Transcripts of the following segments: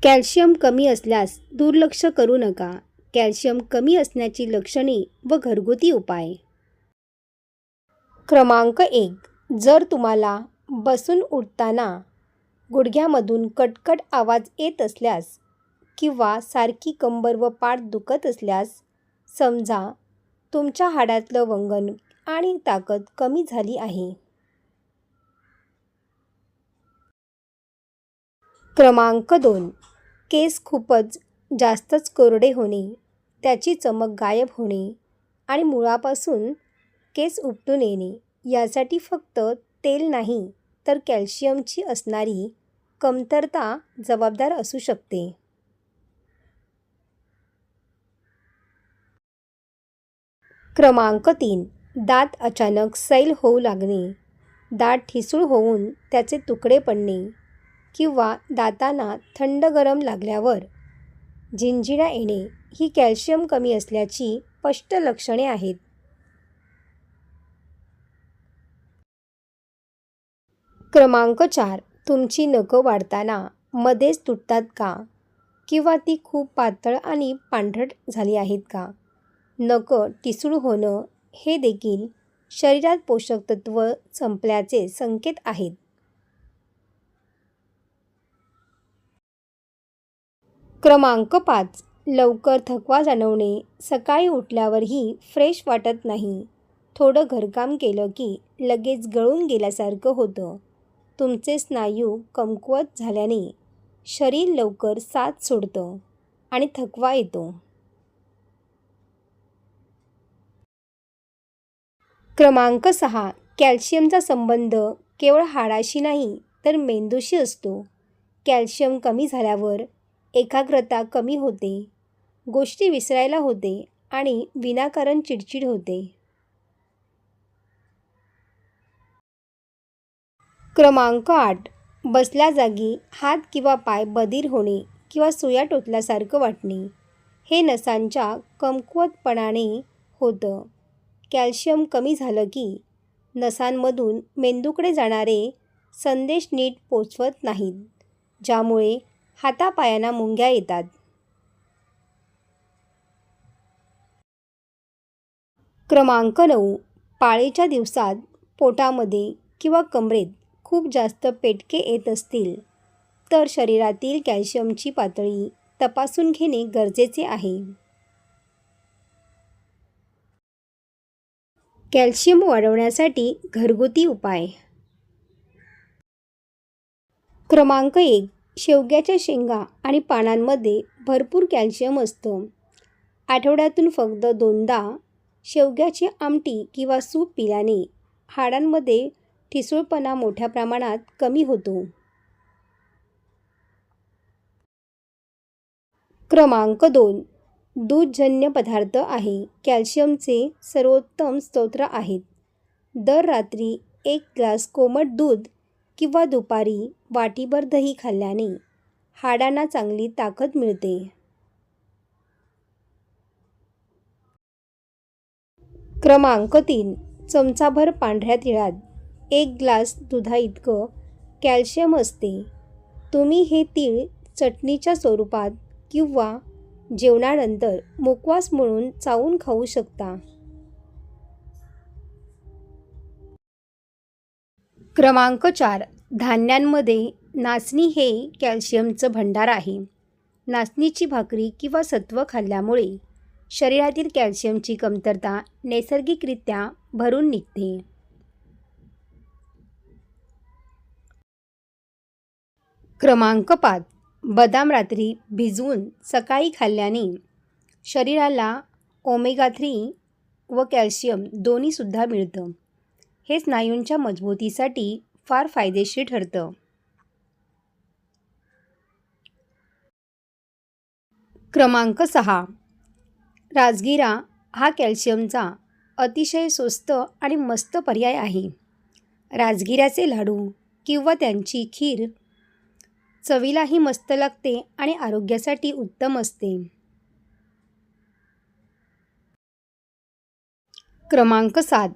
Calcium कमी असल्यास दुर्लक्ष करू नका. कॅल्शियम कमी असण्याची लक्षणे व घरगुती उपाय. क्रमांक 1. जर तुम्हाला बसून उठताना गुडघ्यामधून कटकट आवाज येत असल्यास किंवा सारखी कंबर व पाठ दुखत असल्यास समजा तुमच्या हाडातलं वंगण आणि ताकद कमी झाली आहे. क्रमांक 2. केस खूपच जास्तच कोरडे होणे, त्याची चमक गायब होणे आणि मुळापासून केस उपटून येणे यासाठी फक्त तेल नाही तर कॅल्शियमची असणारी कमतरता जबाबदार असू शकते. क्रमांक 3. दात अचानक सैल होऊ लागणे, दात ठिसूळ होऊन त्याचे तुकडे पडणे किंवा दातांना थंड गरम लागल्यावर झिंझिण्या येणे ही कॅल्शियम कमी असल्याची स्पष्ट लक्षणे आहेत. क्रमांक 4. तुमची नखं वाढताना मध्येच तुटतात का किंवा ती खूप पातळ आणि पांढरट झाली आहेत का? नखं ठिसूळ होणं हे देखील शरीरात पोषक तत्व संपल्याचे संकेत आहेत. क्रमांक 5. लवकर थकवा जाणवणे, सकाळी उठल्यावरही फ्रेश वाटत नाही, थोडं घरकाम केलं की लगेच गळून गेल्यासारखं होतं. तुमचे स्नायू कमकुवत झाल्याने शरीर लवकर साथ सोडतं आणि थकवा येतो. क्रमांक 6. कॅल्शियमचा संबंध केवळ हाडाशी नाही तर मेंदूशी असतो. कॅल्शियम कमी झाल्यावर एकाग्रता कमी होते, गोष्टी विसरायला होते आणि विनाकारण चिडचिड होते. क्रमांक 8. बसल्या जागी हात किंवा पाय बधीर होणे किंवा सुया टोचल्यासारखं वाटणे हे नसांच्या कमकुवतपणाने होतं. कॅल्शियम कमी झालं की नसांमधून मेंदूकडे जाणारे संदेश नीट पोचवत नाहीत, ज्यामुळे हातापायांना मुंग्या येतात. क्रमांक 9. पाळीच्या दिवसात पोटामध्ये किंवा कमरेत खूप जास्त पेटके येत असतील तर शरीरातील कॅल्शियमची पातळी तपासून घेणे गरजेचे आहे. कॅल्शियम वाढवण्यासाठी घरगुती उपाय. क्रमांक 1. शेवग्याच्या शेंगा आणि पानांमध्ये भरपूर कॅल्शियम असतं. आठवड्यातून फक्त 2दा शेवग्याची आमटी किंवा सूप पिल्याने हाडांमध्ये ठिसूळपणा मोठ्या प्रमाणात कमी होतो. क्रमांक 2. दूधजन्य पदार्थ आहे कॅल्शियमचे सर्वोत्तम स्रोत आहेत. दर रात्री 1 ग्लास कोमट दूध किंवा दुपारी वाटीभर दही खाल्ल्याने हाडांना चांगली ताकद मिळते. क्रमांक 3. चमचाभर पांढऱ्या तिळात 1 ग्लास दुधाइतकं कॅल्शियम असते. तुम्ही हे तीळ चटणीच्या स्वरूपात किंवा जेवणानंतर मुखवास म्हणून चावून खाऊ शकता. क्रमांक 4. धान्यांमध्ये नाचणी हे कॅल्शियमचं भंडार आहे. नाचणीची भाकरी किंवा सत्व खाल्ल्यामुळे शरीरातील कॅल्शियमची कमतरता नैसर्गिकरित्या भरून निघते. क्रमांक 5. बदाम रात्री भिजवून सकाळी खाल्ल्याने शरीराला ओमेगा 3 व कॅल्शियम दोन्हीसुद्धा मिळतं. हे स्नायूंच्या मजबूतीसाठी फार फायदेशीर ठरतं. क्रमांक 6. राजगिरा हा कॅल्शियमचा अतिशय स्वस्त आणि मस्त पर्याय आहे. राजगिऱ्याचे लाडू किंवा त्यांची खीर चवीलाही मस्त लागते आणि आरोग्यासाठी उत्तम असते. क्रमांक 7.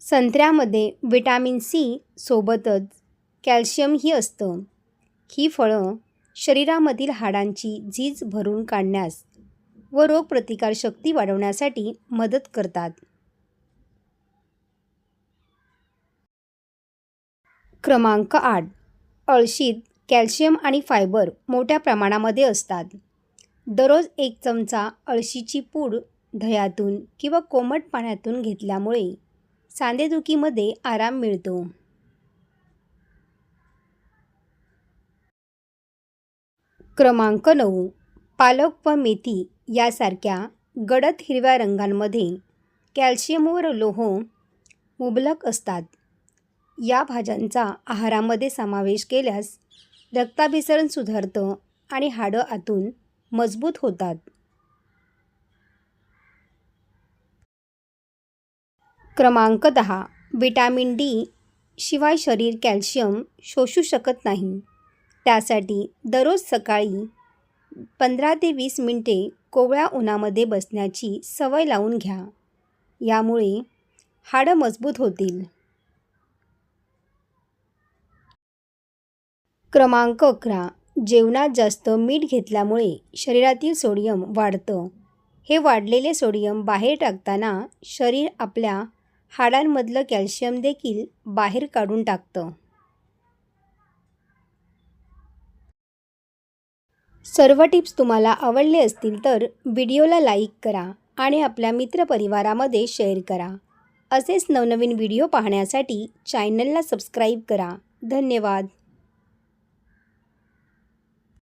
संत्र्यामध्ये व्हिटॅमिन सी सोबतच कॅल्शियमही असतं. ही फळं शरीरामधील हाडांची झीज भरून काढण्यास व रोगप्रतिकारशक्ती वाढवण्यासाठी मदत करतात. क्रमांक 8. अळशीत कॅल्शियम आणि फायबर मोठ्या प्रमाणामध्ये असतात. दररोज 1 चमचा अळशीची पूड दह्यातून किंवा कोमट पाण्यातून घेतल्यामुळे सांधेदुखीमध्ये आराम मिळतो. क्रमांक 9. पालक व मेथी यासारख्या गडद हिरव्या रंगांमध्ये कॅल्शियम व लोह मुबलक असतात. या भाज्यांचा आहारामध्ये समावेश केल्यास रक्ताभिसरण सुधारतं आणि हाडं आतून मजबूत होतात. क्रमांक 10. विटॅमिन डी शिवाय शरीर कॅल्शियम शोषू शकत नाही. त्यासाठी दररोज सकाळी 15 ते 20 मिनिटे कोवळ्या उन्हामध्ये बसण्याची सवय लावून घ्या. यामुळे हाडं मजबूत होतील. क्रमांक 11. जेवणात जास्त मीठ घेतल्यामुळे शरीरातील सोडियम वाढतं. हे वाढलेले सोडियम बाहेर टाकताना शरीर आपल्या हाडांमधलं कॅल्शियम देखील बाहेर काढून टाकतं. सर्व टिप्स तुम्हाला आवडले असतील तर व्हिडिओला लाईक करा आणि आपल्या मित्रपरिवारामध्ये शेअर करा. असेच नवनवीन व्हिडिओ पाहण्यासाठी चॅनलला सबस्क्राईब करा. धन्यवाद.